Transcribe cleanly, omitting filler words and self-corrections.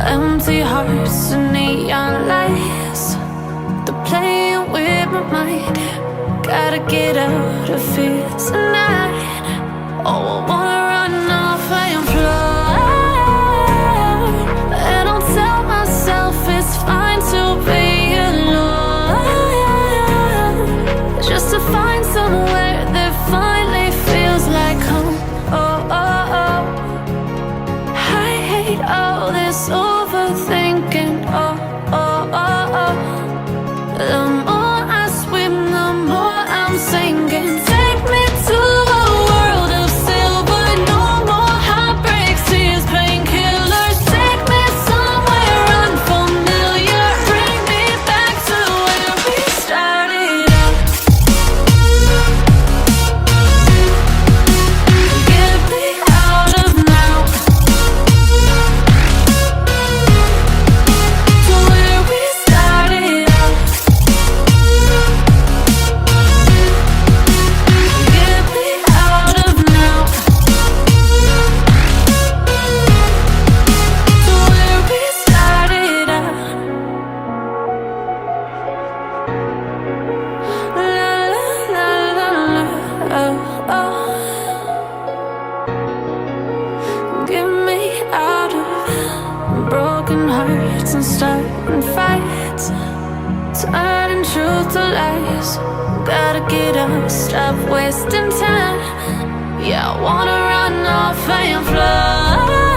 Empty hearts and neon lights, they're playing with my mind. Gotta get out of here tonight. Oh, I wanna run off and fly, and I'll tell myself it's fine to be alone, just to find somewhere that finally feels like home. Oh, oh, oh. I hate all this overthinking. Oh, oh, oh, oh. The more I swim, the more I'm sinking. Take me to a world of silver. No more heartbreaks, tears, painkillers. Take me somewhere unfamiliar. Bring me back to where we started out. Get me out of now, to where we started out. Get me out of now, to where we started out. La la la la la, oh, oh. Get me out of broken hearts and starting fights, turning truth to lies. Gotta get up, stop wasting time. Yeah, I wanna run off and fly.